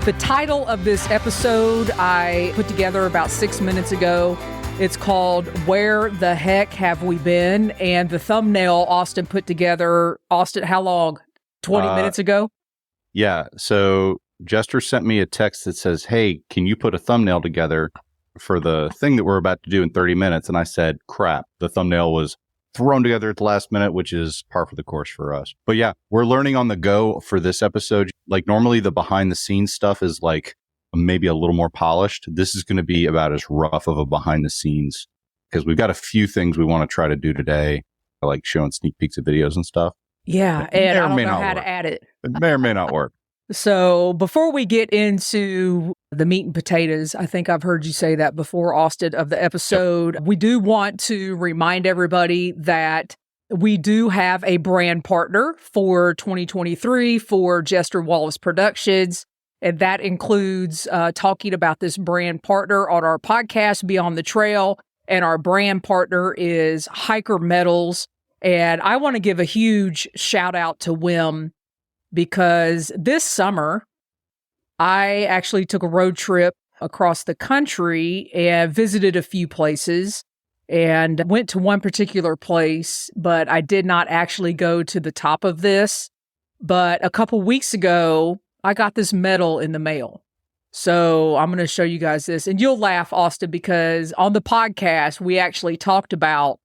The title of this episode I put together about 6 minutes ago. It's called Where the Heck Have We Been? And the thumbnail Austin put together, Austin, how long? 20 minutes ago? Yeah. So Jester sent me a text that says, hey, can you put a thumbnail together for the thing that we're about to do in 30 minutes? And I said, crap. The thumbnail was thrown together at the last minute, which is par for the course for us. But yeah, we're learning on the go for this episode. Like normally the behind the scenes stuff is like maybe a little more polished. This is going to be about as rough of a behind the scenes because we've got a few things we want to try to do today, like showing sneak peeks of videos and stuff. Yeah, and I don't know how to add it. It may or may not work. So before we get into the meat and potatoes, I think I've heard you say that before, Austin, of the episode. Yep. We do want to remind everybody that we do have a brand partner for 2023 for Jester and Wallis Productions. And that includes talking about this brand partner on our podcast, Beyond the Trail. And our brand partner is Hiker Metals. And I want to give a huge shout out to Wim because this summer, I actually took a road trip across the country and visited a few places and went to one particular place, but I did not actually go to the top of this. But a couple weeks ago, I got this medal in the mail. So I'm going to show you guys this. And you'll laugh, Austin, because on the podcast, we actually talked about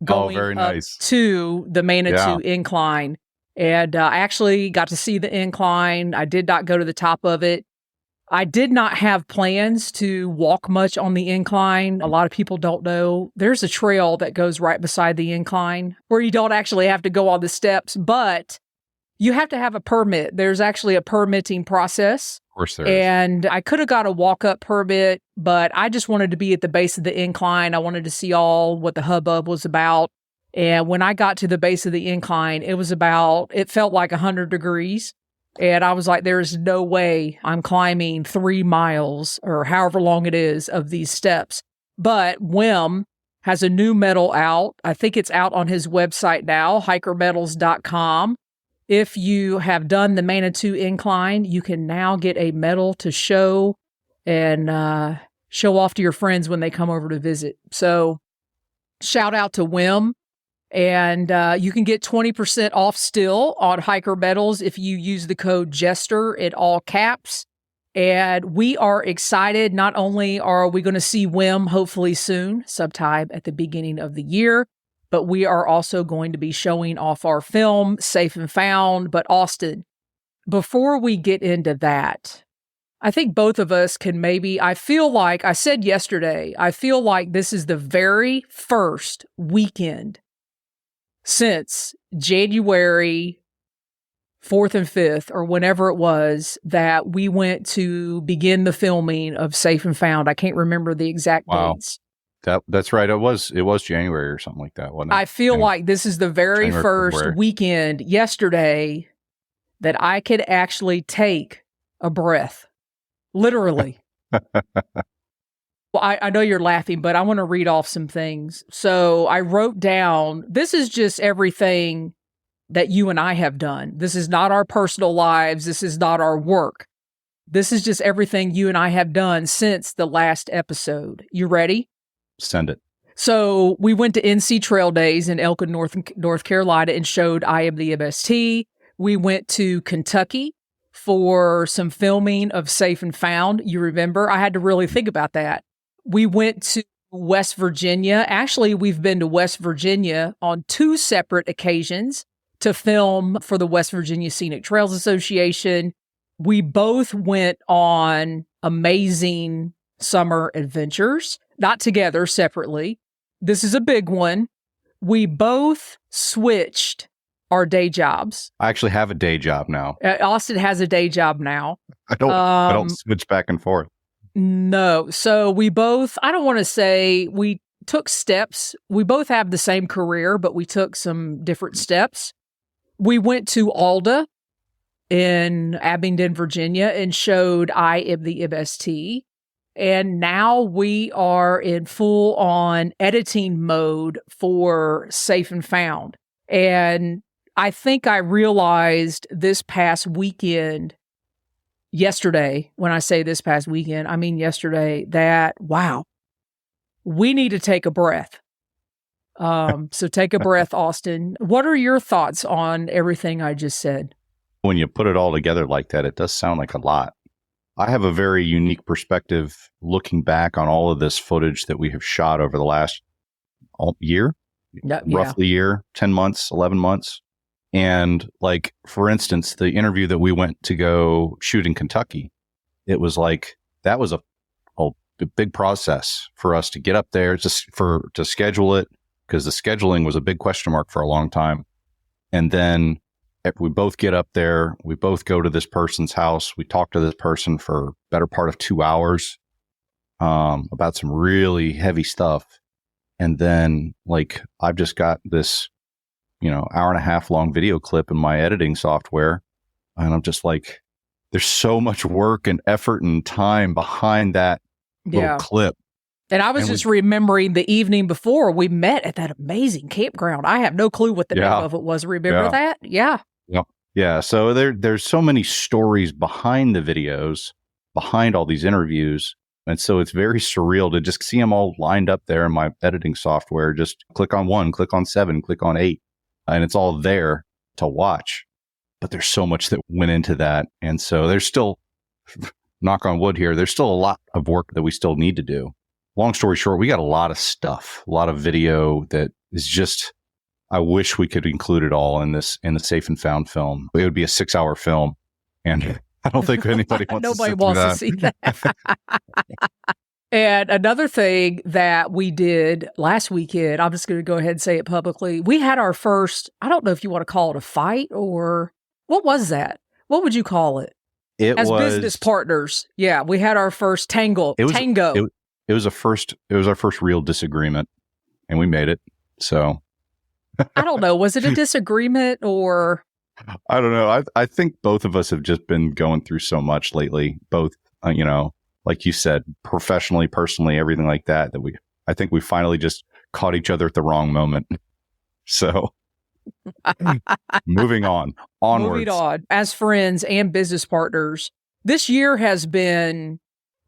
going up to the Manitou incline. And I actually got to see the incline. I did not go to the top of it. I did not have plans to walk much on the incline. A lot of people don't know. There's a trail that goes right beside the incline where you don't actually have to go on the steps, but you have to have a permit. There's actually a permitting process. Of course there is. And I could have got a walk-up permit, but I just wanted to be at the base of the incline. I wanted to see all what the hubbub was about. And when I got to the base of the incline, it felt like 100 degrees. And I was like, there's no way I'm climbing 3 miles or however long it is of these steps. But Wim has a new medal out. I think it's out on his website now, hikermetals.com. If you have done the Manitou incline, you can now get a medal to show and show off to your friends when they come over to visit. So shout out to Wim. And you can get 20% off still on Hiker Metals if you use the code Jester in all caps. And we are excited. Not only are we going to see Wim hopefully soon, sometime at the beginning of the year, but we are also going to be showing off our film, Safe and Found. But Austin, before we get into that, I think both of us can I feel like, I said yesterday, I feel like this is the very first weekend since January 4th and 5th, or whenever it was, that we went to begin the filming of Safe and Found. I can't remember the exact dates. That's right. It was January or something like that, wasn't it? I feel like this is the very first weekend yesterday that I could actually take a breath. Literally. Well, I know you're laughing, but I want to read off some things. So I wrote down, this is just everything that you and I have done. This is not our personal lives. This is not our work. This is just everything you and I have done since the last episode. You ready? Send it. So we went to NC Trail Days in Elkin, North Carolina and showed I Am the MST. We went to Kentucky for some filming of Safe and Found. You remember? I had to really think about that. We went to West Virginia. Actually, we've been to West Virginia on 2 separate occasions to film for the West Virginia Scenic Trails Association. We both went on amazing summer adventures, not together, separately. This is a big one. We both switched our day jobs. I actually have a day job now. Austin has a day job now. I don't switch back and forth. No. So we both, I don't want to say we took steps. We both have the same career, but we took some different steps. We went to Alda in Abingdon, Virginia, and showed I Am the MST. And now we are in full on editing mode for Safe and Found. And I think I realized this past weekend yesterday, when I say this past weekend, I mean yesterday, that, wow, we need to take a breath. So take a breath, Austin. What are your thoughts on everything I just said? When you put it all together like that, it does sound like a lot. I have a very unique perspective looking back on all of this footage that we have shot over the last year, roughly year, 10 months, 11 months. And like, for instance, the interview that we went to go shoot in Kentucky, it was like, that was a big process for us to get up there, to schedule it, because the scheduling was a big question mark for a long time. And then we both get up there, we both go to this person's house, we talk to this person for better part of 2 hours about some really heavy stuff. And then like, I've just got this, hour and a half long video clip in my editing software. And I'm just like, there's so much work and effort and time behind that little clip. And I was just remembering the evening before we met at that amazing campground. I have no clue what the name of it was. Remember that? Yeah. Yeah. So there's so many stories behind the videos, behind all these interviews. And so it's very surreal to just see them all lined up there in my editing software. Just click on 1, click on 7, click on 8, and it's all there to watch. But there's so much that went into that. And so there's still, knock on wood here, there's still a lot of work that we still need to do. Long story short, we got a lot of stuff, a lot of video that is just, I wish we could include it all in the Safe and Found film. It would be a 6-hour film. And I don't think anybody wants Nobody wants to see that. And another thing that we did last weekend, I'm just going to go ahead and say it publicly. We had our first, I don't know if you want to call it a fight or what was that? What would you call it? As business partners. Yeah, we had our first tango. It was our first real disagreement, and we made it. So I don't know. Was it a disagreement or? I don't know. I think both of us have just been going through so much lately, both, like you said, professionally, personally, everything like that, I think we finally just caught each other at the wrong moment. So moving on, onwards. Moving on. As friends and business partners, this year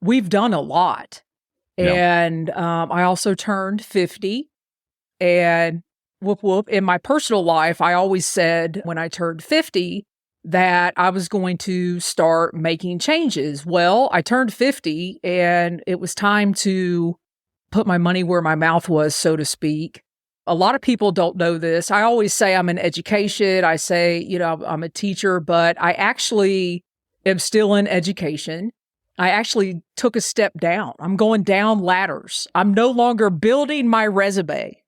we've done a lot. Yeah. And I also turned 50, and whoop, whoop. In my personal life, I always said when I turned 50 that I was going to start making changes. Well, I turned 50 and it was time to put my money where my mouth was, so to speak. A lot of people don't know this. I always say I'm in education. I say, I'm a teacher, but I actually am still in education. I actually took a step down. I'm going down ladders. I'm no longer building my resume.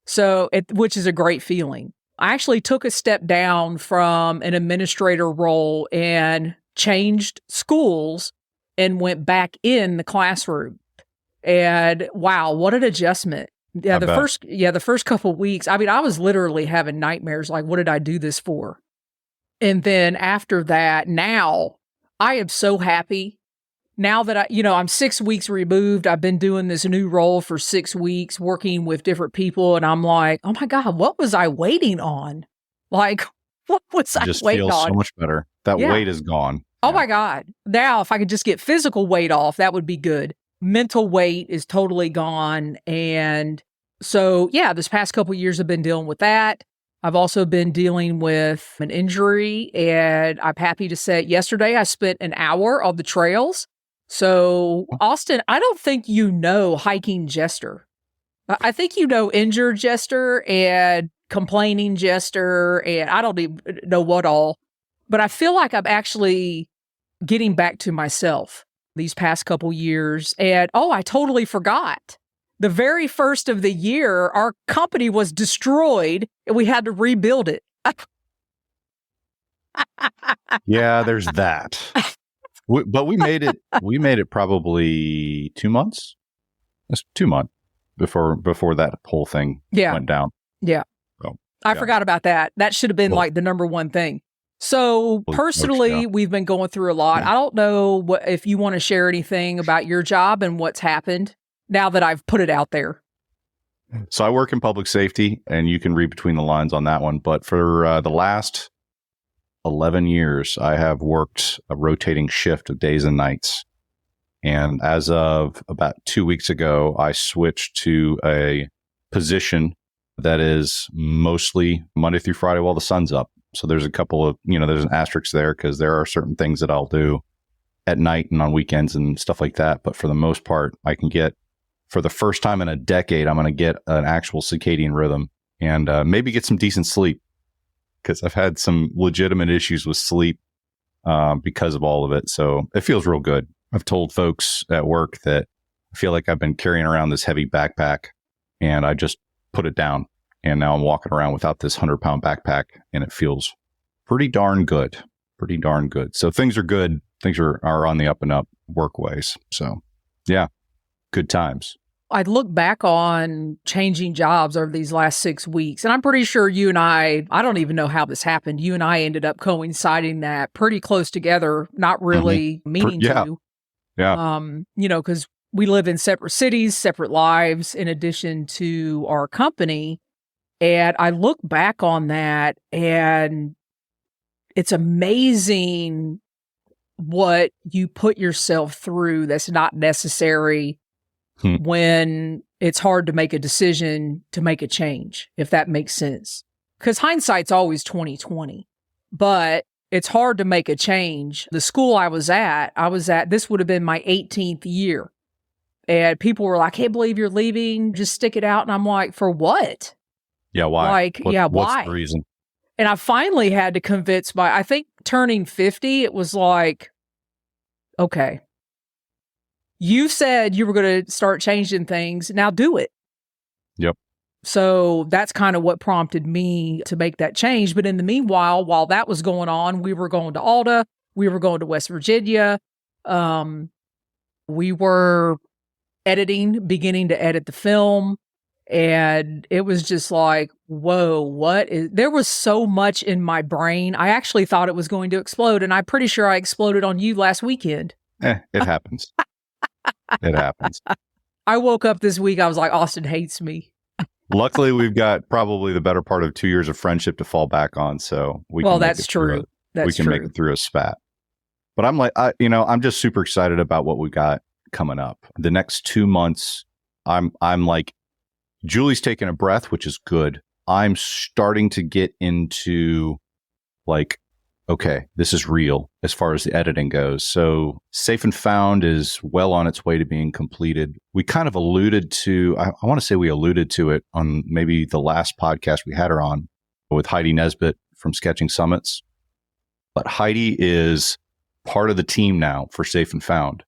So, which is a great feeling. I actually took a step down from an administrator role and changed schools and went back in the classroom. And wow, what an adjustment. Yeah, the first couple of weeks, I mean, I was literally having nightmares like, what did I do this for? And then after that, now I am so happy. Now that I'm 6 weeks removed, I've been doing this new role for 6 weeks, working with different people. And I'm like, oh my God, what was I waiting on? Like, what was I waiting on? Just feels so much better. That weight is gone. Oh my God. Now, if I could just get physical weight off, that would be good. Mental weight is totally gone. And so, this past couple of years I've been dealing with that. I've also been dealing with an injury, and I'm happy to say yesterday I spent an hour on the trails. So, Austin, I don't think you know hiking Jester. I think you know injured Jester and complaining Jester, and I don't even know what all. But I feel like I'm actually getting back to myself these past couple years. And, I totally forgot. The very first of the year, our company was destroyed, and we had to rebuild it. Yeah, there's that. But we made it. We made it probably 2 months. That's 2 months before that whole thing went down. Yeah, I forgot about that. That should have been like the number one thing. So personally, we've been going through a lot. I don't know if you want to share anything about your job and what's happened now that I've put it out there. So I work in public safety, and you can read between the lines on that one. But for the last 11 years, I have worked a rotating shift of days and nights. And as of about 2 weeks ago, I switched to a position that is mostly Monday through Friday while the sun's up. So there's a couple of, there's an asterisk there because there are certain things that I'll do at night and on weekends and stuff like that. But for the most part, I can get, for the first time in a decade, I'm going to get an actual circadian rhythm and maybe get some decent sleep, because I've had some legitimate issues with sleep because of all of it. So it feels real good. I've told folks at work that I feel like I've been carrying around this heavy backpack and I just put it down. And now I'm walking around without this 100-pound backpack and it feels pretty darn good. Pretty darn good. So things are good. Things are on the up and up work ways. So yeah, good times. I look back on changing jobs over these last 6 weeks, and I'm pretty sure you and I don't even know how this happened. You and I ended up coinciding that pretty close together, not really meaning to. Yeah. Because we live in separate cities, separate lives, in addition to our company. And I look back on that, and it's amazing what you put yourself through that's not necessary when it's hard to make a decision to make a change, if that makes sense. Because hindsight's always 20/20, but it's hard to make a change. The school I was at, this would have been my 18th year. And people were like, "Can't believe you're leaving. Just stick it out." And I'm like, "For what?" Yeah, why? Why? What's the reason? And I finally had to convince I think turning 50, it was like, okay, you said you were going to start changing things. Now do it. Yep. So that's kind of what prompted me to make that change. But in the meanwhile, while that was going on, we were going to Alta, we were going to West Virginia. We were beginning to edit the film. And it was just like, whoa, there was so much in my brain. I actually thought it was going to explode. And I'm pretty sure I exploded on you last weekend. It happens. It happens. I woke up this week, I was like, Austin hates me. Luckily, we've got probably the better part of 2 years of friendship to fall back on. So we can that's true. We can make it through a spat. But I'm like, I'm just super excited about what we got coming up. The next 2 months, I'm like, Julie's taking a breath, which is good. I'm starting to get into like, okay, this is real as far as the editing goes. So Safe and Found is well on its way to being completed. We kind of alluded to, I want to say we alluded to it on maybe the last podcast we had her on with Heidi Nesbitt from Sketching Summits. But Heidi is part of the team now for Safe and Found.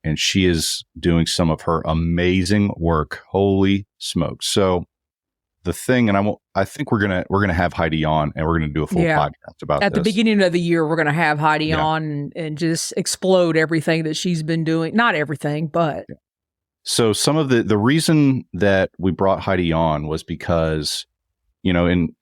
And she is doing some of her amazing work. Holy smokes. So the thing, and I think we're gonna have Heidi on, and we're gonna do a full podcast about At the beginning of the year, we're gonna have Heidi on and just explode everything that she's been doing. Not everything, but so some of the reason that we brought Heidi on was because, in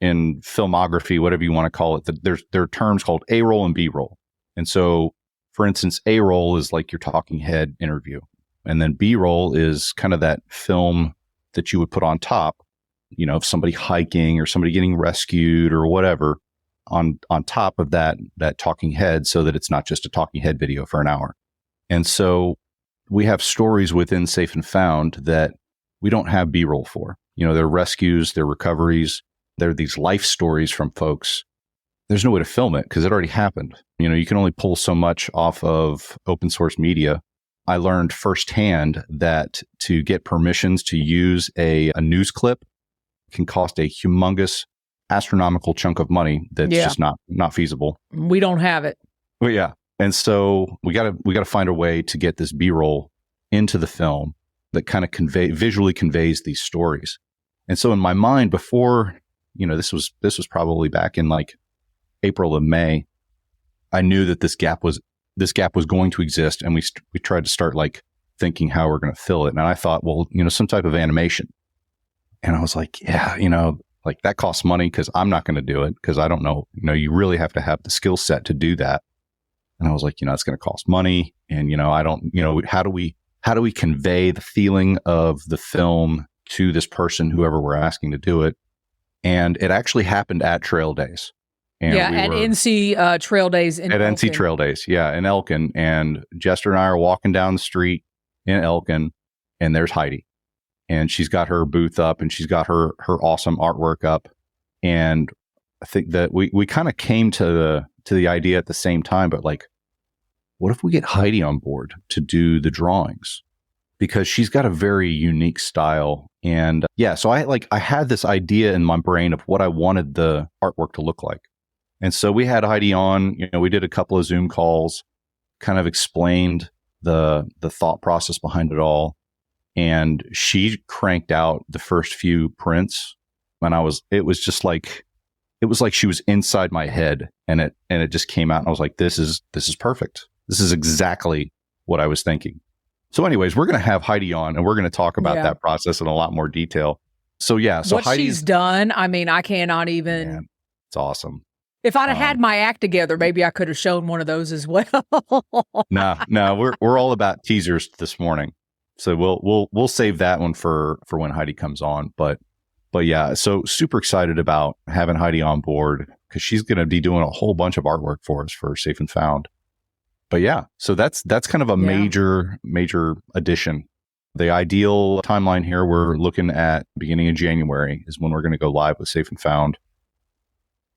filmography, whatever you want to call it, there are terms called A-roll and B-roll. And so, for instance, A-roll is like your talking head interview, and then B-roll is kind of that film that you would put on top. Of somebody hiking or somebody getting rescued or whatever on top of that talking head, so that it's not just a talking head video for an hour. And so we have stories within Safe and Found that we don't have B-roll for. They're rescues, they're recoveries, they're these life stories from folks. There's no way to film it because it already happened. You can only pull so much off of open source media. I learned firsthand that to get permissions to use a news clip can cost a humongous astronomical chunk of money that's just not feasible. We don't have it. Well, yeah. And so we got to find a way to get this B-roll into the film that kind of visually conveys these stories. And so in my mind, before, this was probably back in like April or May, I knew that this gap was going to exist, and we tried to start like thinking how we're going to fill it. And I thought, well, some type of animation. And I was like, yeah, like that costs money because I'm not going to do it because I don't know. You really have to have the skill set to do that. And I was like, it's going to cost money. And, I don't, how do we convey the feeling of the film to this person, whoever we're asking to do it? And it actually happened at Trail Days. And yeah, at NC Trail Days in at Elkin. NC Trail Days, yeah, in Elkin. And Jester and I are walking down the street in Elkin, and there's Heidi. And she's got her booth up, and she's got her awesome artwork up. And I think that we kind of came to the idea at the same time, but like, what if we get Heidi on board to do the drawings? Because she's got a very unique style. And yeah, so I had this idea in my brain of what I wanted the artwork to look like. And so we had Heidi on, we did a couple of Zoom calls, kind of explained the thought process behind it all. And she cranked out the first few prints, and it was like she was inside my head, and it just came out, and I was like, this is perfect. This is exactly what I was thinking. So anyways, we're going to have Heidi on, and we're going to talk about that process in a lot more detail. So yeah, so what she's done, I mean, I cannot even. Man, it's awesome. If I'd have had my act together, maybe I could have shown one of those as well. No, we're all about teasers this morning. So we'll save that one for when Heidi comes on. But yeah, so super excited about having Heidi on board, because she's going to be doing a whole bunch of artwork for us for Safe and Found. But yeah, so that's kind of a major addition. The ideal timeline here, we're looking at beginning of January is when we're going to go live with Safe and Found.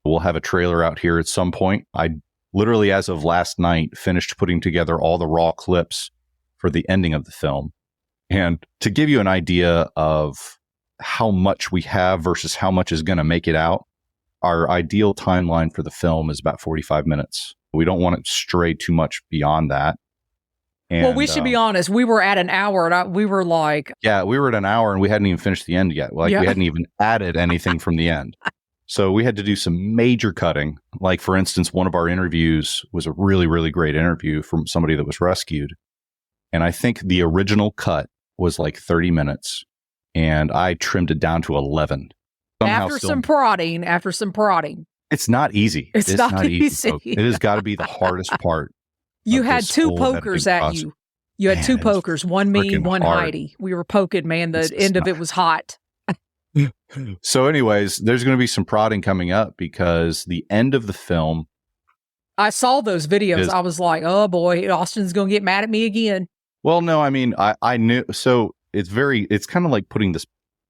We'll have a trailer out here at some point. I literally, as of last night, finished putting together all the raw clips for the ending of the film. And to give you an idea of how much we have versus how much is going to make it out, our ideal timeline for the film is about 45 minutes. We don't want it to stray too much beyond that. And, well, we should be honest. We were at an hour, and we were like... Yeah, we were at an hour, and we hadn't even finished the end yet. We hadn't even added anything from the end. So we had to do some major cutting. Like, for instance, one of our interviews was a really, really great interview from somebody that was rescued. And I think the original cut was like 30 minutes, and I trimmed it down to 11. After some prodding. It's not easy. It's not easy. Folks. It has got to be the hardest part. You had two pokers at you. You had two pokers, one me, one hard. Heidi. We were poking, man. The end of it was hot. So anyways, there's going to be some prodding coming up, because the end of the film. I saw those videos. I was like, oh boy, Austin's going to get mad at me again. Well, no, I mean, I knew. So it's kind of like putting this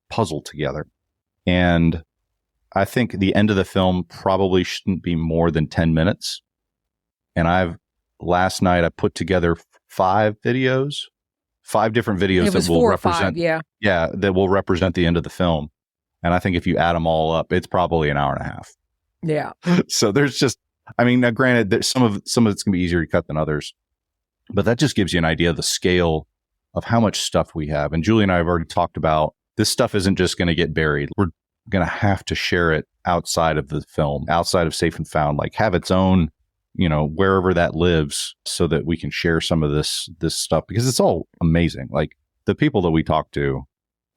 puzzle together. And I think the end of the film probably shouldn't be more than 10 minutes. And last night I put together 5 videos, 5 different videos that will represent, that will represent the end of the film. And I think if you add them all up, it's probably an hour and a half. Yeah. So there's just, I mean, now granted, there's some of it's going to be easier to cut than others, but that just gives you an idea of the scale of how much stuff we have. And Julie and I have already talked about, this stuff isn't just going to get buried. We're going to have to share it outside of the film, outside of Safe and Found, like have its own, wherever that lives, so that we can share some of this stuff, because it's all amazing. Like, the people that we talk to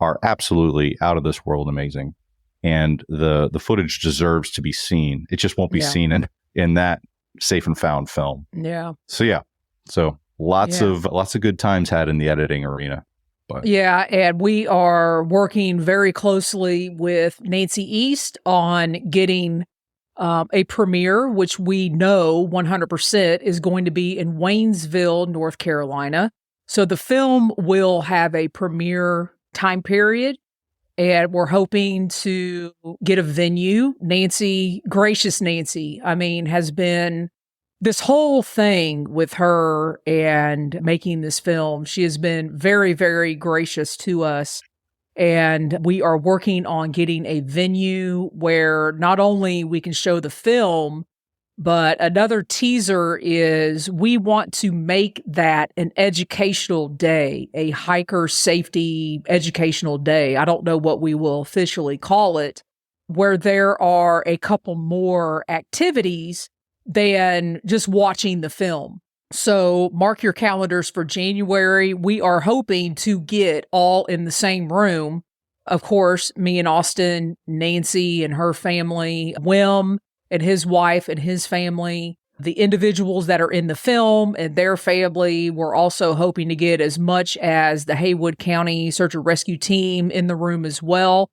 are absolutely out of this world amazing. And the footage deserves to be seen. It just won't be seen in that Safe and Found film. Yeah. So lots of good times had in the editing arena. But. Yeah, and we are working very closely with Nancy East on getting a premiere, which we know 100% is going to be in Waynesville, North Carolina. So the film will have a premiere time period, and we're hoping to get a venue. Gracious Nancy, I mean, has been this whole thing with her and making this film. She has been very, very gracious to us. And we are working on getting a venue where not only we can show the film, but another teaser is we want to make that an educational day, a hiker safety educational day. I don't know what we will officially call it, where there are a couple more activities than just watching the film. So mark your calendars for January. We are hoping to get all in the same room. Of course, me and Austin, Nancy and her family, Wim and his wife and his family, the individuals that are in the film and their family. We're also hoping to get as much as the Haywood County Search and Rescue team in the room as well.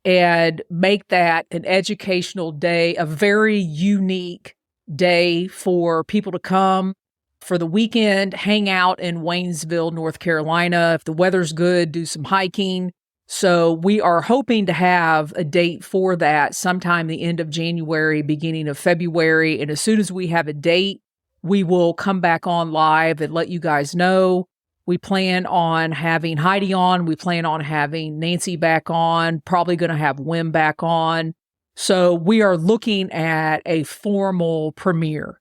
and make that an educational day, a very unique day for people to come for the weekend, hang out in Waynesville, North Carolina. If the weather's good, do some hiking. So we are hoping to have a date for that sometime the end of January, beginning of February. And as soon as we have a date, we will come back on live and let you guys know. We plan on having Heidi on. We plan on having Nancy back on, probably going to have Wim back on. So we are looking at a formal premiere.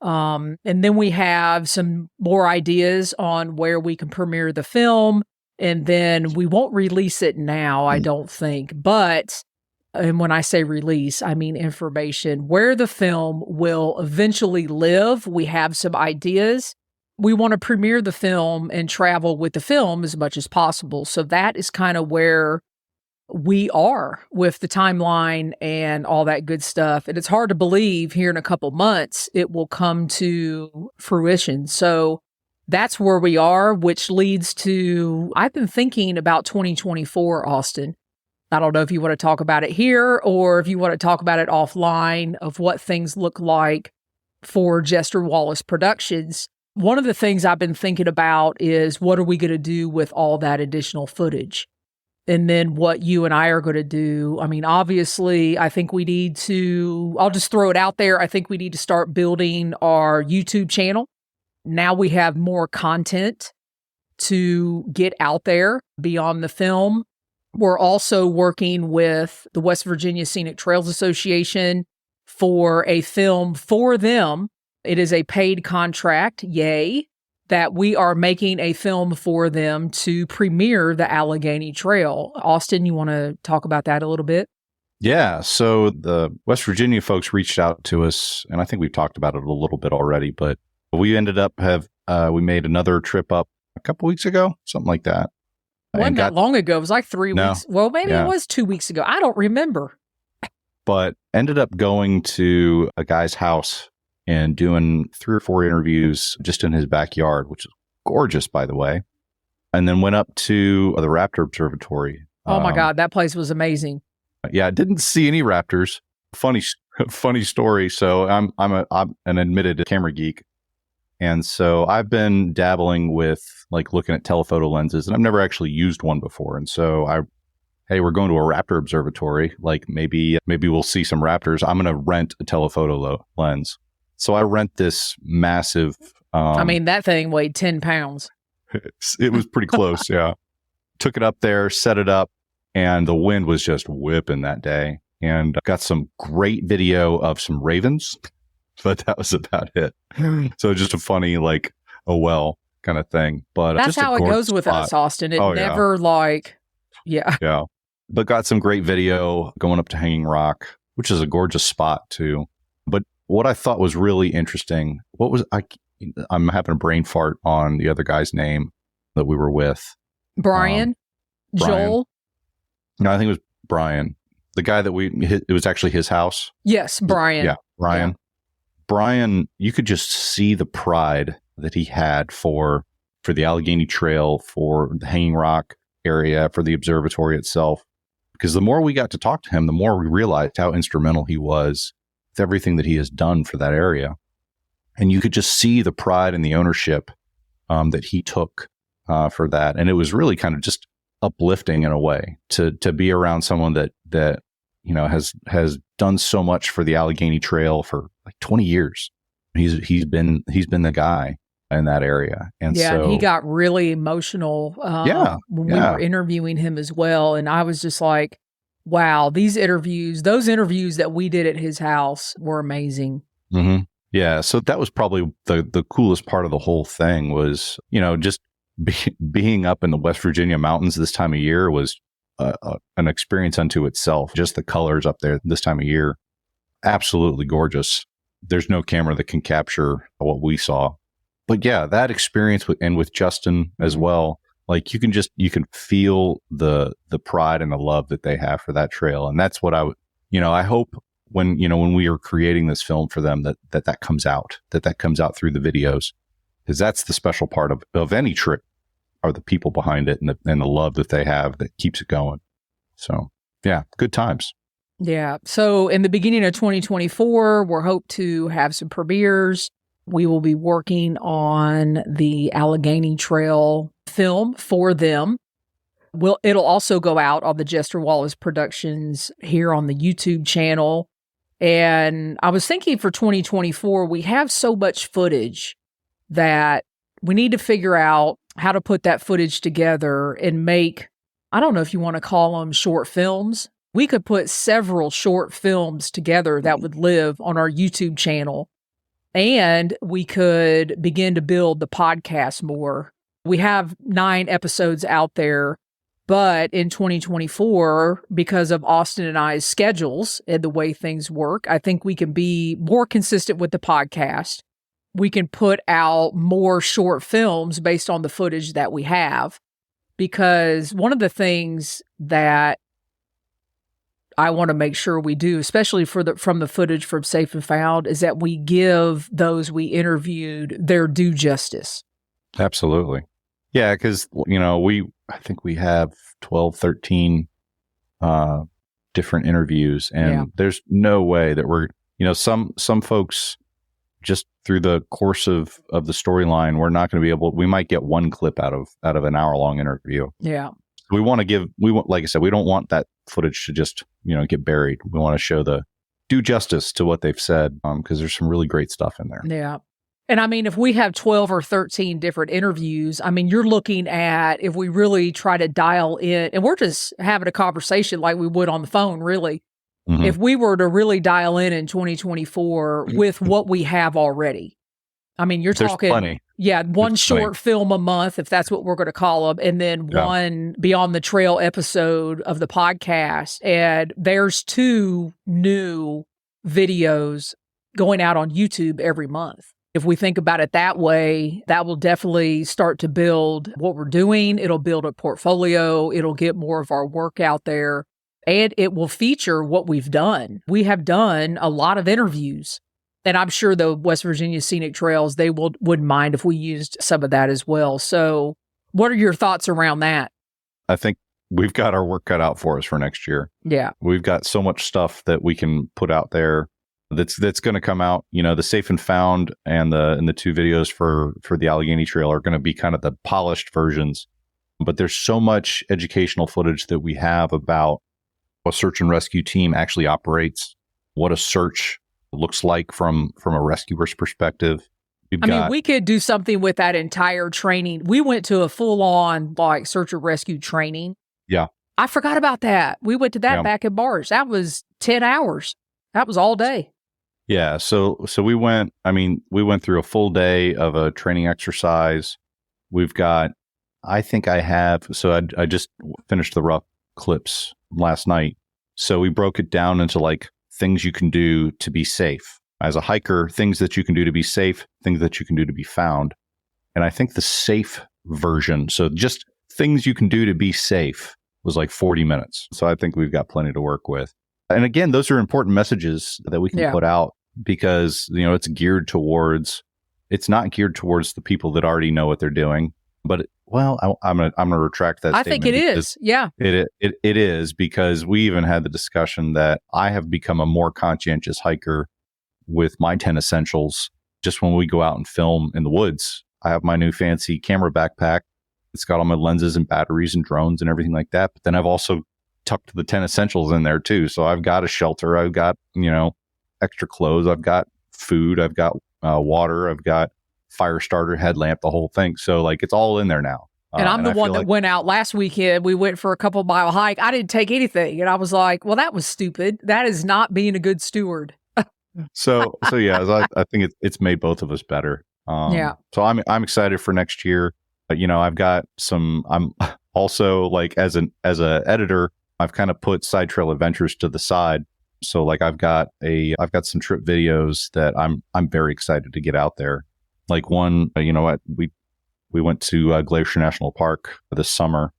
And then we have some more ideas on where we can premiere the film. And then we won't release it now, I don't think. But, and when I say release, I mean information. Where the film will eventually live, we have some ideas. We want to premiere the film and travel with the film as much as possible. So that is kind of where we are with the timeline and all that good stuff. And it's hard to believe here in a couple months it will come to fruition. So that's where we are, which leads to, I've been thinking about 2024, Austin. I don't know if you want to talk about it here or if you want to talk about it offline of what things look like for Jester Wallis Productions. One of the things I've been thinking about is what are we going to do with all that additional footage? And then what you and I are going to do. I mean, obviously, I think we need to, I'll just throw it out there. I think we need to start building our YouTube channel. Now we have more content to get out there beyond the film. We're also working with the West Virginia Scenic Trails Association for a film for them. It is a paid contract, yay, that we are making a film for them to premiere the Allegheny Trail. Austin, you want to talk about that a little bit? Yeah. So the West Virginia folks reached out to us, and I think we've talked about it a little bit already, but we ended up we made another trip up a couple weeks ago, something like that. Wasn't that long ago. It was like 3 weeks. Well, maybe it was 2 weeks ago. I don't remember. But ended up going to a guy's house and doing 3 or 4 interviews just in his backyard, which is gorgeous, by the way. And then went up to the Raptor Observatory. Oh my God, that place was amazing. Yeah, I didn't see any raptors. Funny story. So I'm an admitted camera geek. And so I've been dabbling with like looking at telephoto lenses, and I've never actually used one before. And so hey, we're going to a raptor observatory. Like maybe we'll see some raptors. I'm going to rent a telephoto lens. So I rent this massive. I mean, that thing weighed 10 pounds. It was pretty close. Yeah. Took it up there, set it up, and the wind was just whipping that day. And got some great video of some ravens, but that was about it. So just a funny, like, oh, well, kind of thing. But that's how it goes with us, Austin. It never yeah. But got some great video going up to Hanging Rock, which is a gorgeous spot too. But what I thought was really interesting, I'm having a brain fart on the other guy's name that we were with. Brian? Joel? No, I think it was Brian. The guy that it was actually his house. Yes, Brian. Yeah, Brian. Yeah. Brian, you could just see the pride that he had for the Allegheny Trail, for the Hanging Rock area, for the observatory itself. Because the more we got to talk to him, the more we realized how instrumental he was with everything that he has done for that area. And you could just see the pride and the ownership that he took for that. And it was really kind of just uplifting in a way to be around someone that you know has done so much for the Allegheny Trail for like 20 years. He's been the guy in that area. And so he got really emotional when we were interviewing him as well. And I was just like, wow, those interviews that we did at his house were amazing. Mm-hmm. Yeah. So that was probably the coolest part of the whole thing was, you know, just being up in the West Virginia mountains this time of year was an experience unto itself. Just the colors up there this time of year, absolutely gorgeous. There's no camera that can capture what we saw. But yeah, that experience with Justin as well, like you can feel the pride and the love that they have for that trail. And that's what I hope when we are creating this film for them, that comes out, that comes out through the videos, because that's the special part of any trip, are the people behind it and the love that they have that keeps it going. So Yeah, good times. Yeah. So in the beginning of 2024, we're hope to have some premieres. We will be working on the Allegheny Trail film for them. It'll also go out on the Jester Wallis Productions here on the YouTube channel. And I was thinking for 2024, we have so much footage that we need to figure out how to put that footage together and make, I don't know if you want to call them short films. We could put several short films together that would live on our YouTube channel, and we could begin to build the podcast more. We have 9 episodes out there, but in 2024, because of Austin and I's schedules and the way things work, I think we can be more consistent with the podcast. We can put out more short films based on the footage that we have, because one of the things that I want to make sure we do, especially from the footage from Safe and Found, is that we give those we interviewed their due justice. Absolutely. Yeah, because, I think we have 12, 13 different interviews, and there's no way that we're, some folks just through the course of the storyline, we're not going to be able, we might get one clip out of an hour-long interview. Yeah. Like I said, we don't want that footage to just, get buried. We want to show the due justice to what they've said, because there's some really great stuff in there. Yeah. And I mean, if we have 12 or 13 different interviews, I mean, you're looking at, if we really try to dial in, and we're just having a conversation like we would on the phone, really. Mm-hmm. If we were to really dial in 2024 with what we have already, I mean, you're talking, plenty. Yeah, one short film a month, if that's what we're going to call them, and then one Beyond the Trail episode of the podcast. And there's 2 new videos going out on YouTube every month. If we think about it that way, that will definitely start to build what we're doing. It'll build a portfolio. It'll get more of our work out there, and it will feature what we've done. We have done a lot of interviews. And I'm sure the West Virginia Scenic Trails, they wouldn't mind if we used some of that as well. So what are your thoughts around that? I think we've got our work cut out for us for next year. Yeah. We've got so much stuff that we can put out there that's going to come out. The Safe and Found and the 2 videos for the Allegheny Trail are going to be kind of the polished versions. But there's so much educational footage that we have about what a search and rescue team actually operates, what a search looks like from a rescuer's perspective. I mean, we could do something with that entire training. We went to a full-on search and rescue training. Yeah. I forgot about that. We went to that back in March. That was 10 hours. That was all day. Yeah. So we went through a full day of a training exercise. We've got, I just finished the rough clips last night. So we broke it down into things you can do to be safe. As a hiker, things that you can do to be safe, things that you can do to be found. And I think the safe version, so just things you can do to be safe, was 40 minutes. So I think we've got plenty to work with. And again, those are important messages that we can put out, because, it's not geared towards the people that already know what they're doing. But I'm gonna retract that. I think it is. Yeah, it is, because we even had the discussion that I have become a more conscientious hiker with my 10 essentials. Just when we go out and film in the woods, I have my new fancy camera backpack. It's got all my lenses and batteries and drones and everything like that. But then I've also tucked the 10 essentials in there too. So I've got a shelter. I've got extra clothes. I've got food. I've got water. I've got fire starter, headlamp, the whole thing. So it's all in there now. And I'm the one that went out last weekend. We went for a couple mile hike. I didn't take anything. And I was like, well, that was stupid. That is not being a good steward. So yeah, I think it's made both of us better. So I'm excited for next year. I've got some, I'm also as a editor, I've kind of put Side Trail Adventures to the side. So I've got some trip videos that I'm very excited to get out there. One, we went to Glacier National Park this summer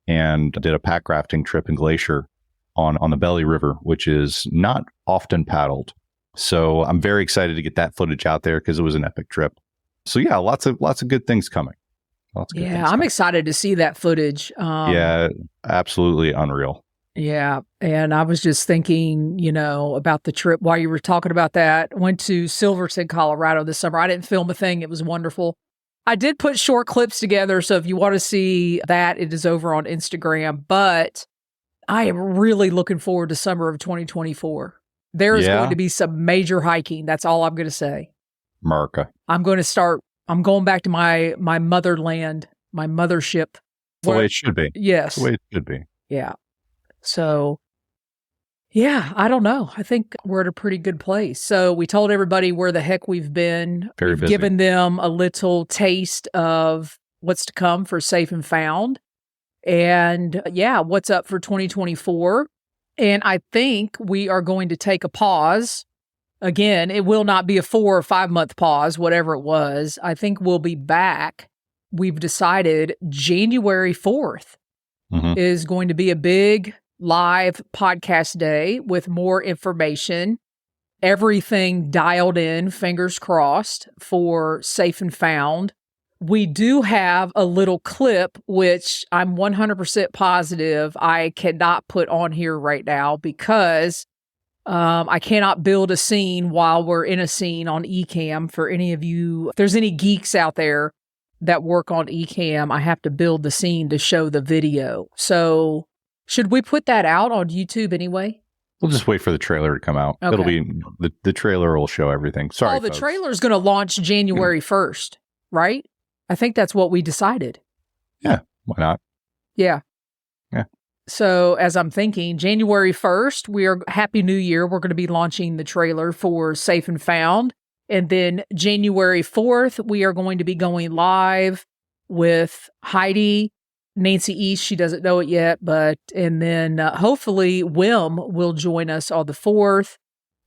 and did a pack rafting trip in Glacier on the Belly River, which is not often paddled. So I'm very excited to get that footage out there because it was an epic trip. So yeah, lots of good things coming. I'm excited to see that footage. Yeah, absolutely unreal. Yeah. And I was just thinking, about the trip while you were talking about that. Went to Silverton, Colorado this summer. I didn't film a thing. It was wonderful. I did put short clips together. So if you want to see that, it is over on Instagram. But I am really looking forward to summer of 2024. There is going to be some major hiking. That's all I'm going to say. America. I'm going back to my motherland, my mothership. That's the way it should be. Yes. That's the way it should be. Yeah. So, yeah, I don't know. I think we're at a pretty good place. So we told everybody where the heck we've been. Very We've busy. given them a little taste of what's to come for Safe and Found. And what's up for 2024. And I think we are going to take a pause. Again, it will not be a 4 or 5 month pause, whatever it was. I think we'll be back. We've decided January 4th is going to be a big live podcast day with more information, everything dialed in, fingers crossed, for Safe and Found. We do have a little clip, which I'm 100% positive I cannot put on here right now because I cannot build a scene while we're in a scene on Ecamm. For any of you, if there's any geeks out there that work on Ecamm, I have to build the scene to show the video. So should we put that out on YouTube anyway? We'll just wait for the trailer to come out. Okay. It'll be the trailer will show everything. Sorry, the folks. trailer's going to launch January 1st, right? I think that's what we decided. Yeah, why not? Yeah. Yeah. So as I'm thinking, January 1st, Happy New Year. We're going to be launching the trailer for Safe and Found. And then January 4th, we are going to be going live with Heidi, Nancy East. She doesn't know it yet, and then hopefully Wim will join us on the 4th.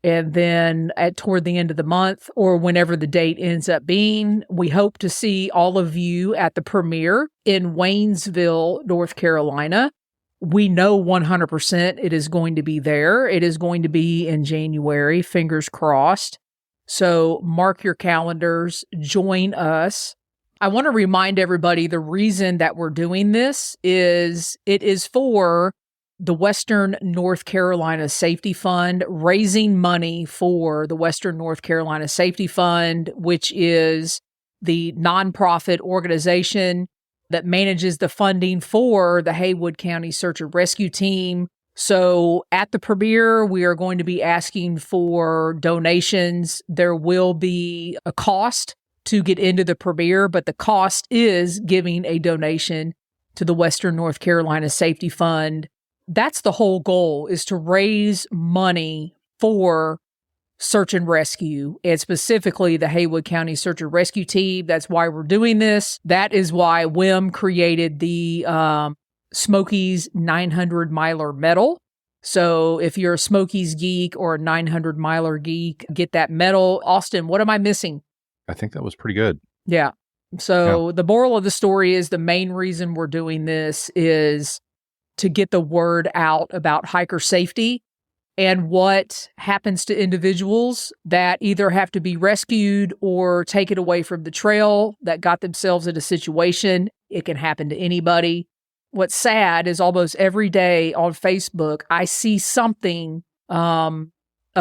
And then toward the end of the month, or whenever the date ends up being, we hope to see all of you at the premiere in Waynesville, North Carolina. We know 100% it is going to be there. It is going to be in January, fingers crossed. So mark your calendars, join us. I want to remind everybody the reason that we're doing this is it is for the Western North Carolina Safety Fund, raising money for the Western North Carolina Safety Fund, which is the nonprofit organization that manages the funding for the Haywood County Search and Rescue Team. So at the premiere, we are going to be asking for donations. There will be a cost to get into the premiere, but the cost is giving a donation to the Western North Carolina Safety Fund. That's the whole goal, is to raise money for search and rescue, and specifically the Haywood County Search and Rescue Team. That's why we're doing this. That is why Wim created the Smokies 900 Miler medal. So if you're a Smokies geek or a 900 Miler geek, get that medal. Austin, what am I missing? I think that was pretty good. Yeah. So the moral of the story is the main reason we're doing this is to get the word out about hiker safety and what happens to individuals that either have to be rescued or taken away from the trail that got themselves in a situation. It can happen to anybody. What's sad is almost every day on Facebook, I see something of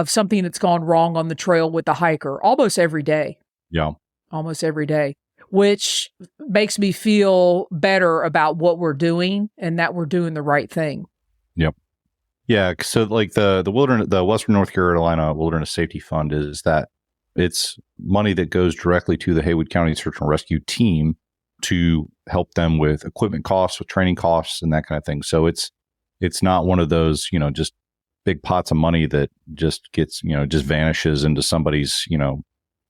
something that's gone wrong on the trail with the hiker, almost every day. Yeah. Almost every day, which makes me feel better about what we're doing and that we're doing the right thing. Yep. Yeah. So like the Western North Carolina Wilderness Safety Fund is that it's money that goes directly to the Haywood County Search and Rescue Team to help them with equipment costs, with training costs and that kind of thing. So it's not one of those, just big pots of money that just gets, just vanishes into somebody's,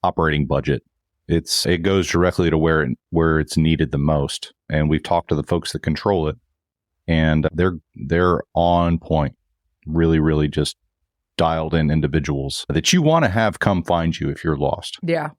operating budget. It goes directly to where it's needed the most. And we've talked to the folks that control it, and they're on point. Really, really just dialed in individuals that you want to have come find you if you're lost. Yeah.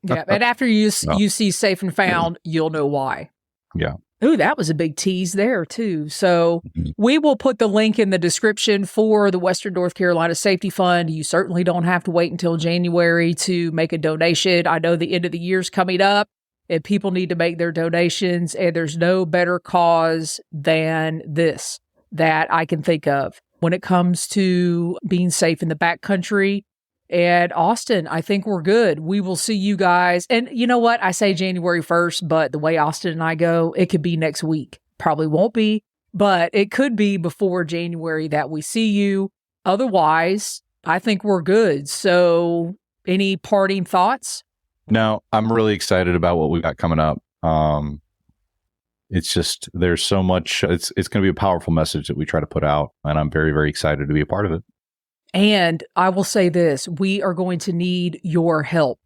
Yeah. And after you see Safe and Found, you'll know why. Yeah. Ooh, that was a big tease there too. So we will put the link in the description for the Western North Carolina Safety Fund. You certainly don't have to wait until January to make a donation. I know the end of the year's coming up and people need to make their donations, and there's no better cause than this. that I can think of when it comes to being safe in the backcountry. And Austin, I think we're good. We will see you guys. And you know what? I say January 1st, but the way Austin and I go, it could be next week. Probably won't be, but it could be before January that we see you. Otherwise, I think we're good. So any parting thoughts? No, I'm really excited about what we've got coming up. It's just, there's so much, it's going to be a powerful message that we try to put out. And I'm very, very excited to be a part of it. And I will say this, we are going to need your help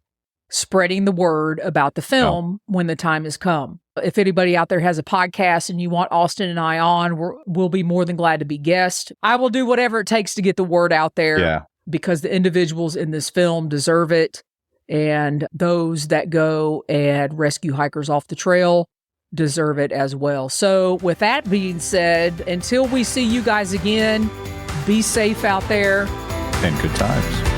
spreading the word about the film when the time has come. If anybody out there has a podcast and you want Austin and I on, we'll be more than glad to be guests. I will do whatever it takes to get the word out there because the individuals in this film deserve it. And those that go and rescue hikers off the trail deserve it as well. So with that being said, until we see you guys again, be safe out there. And good times.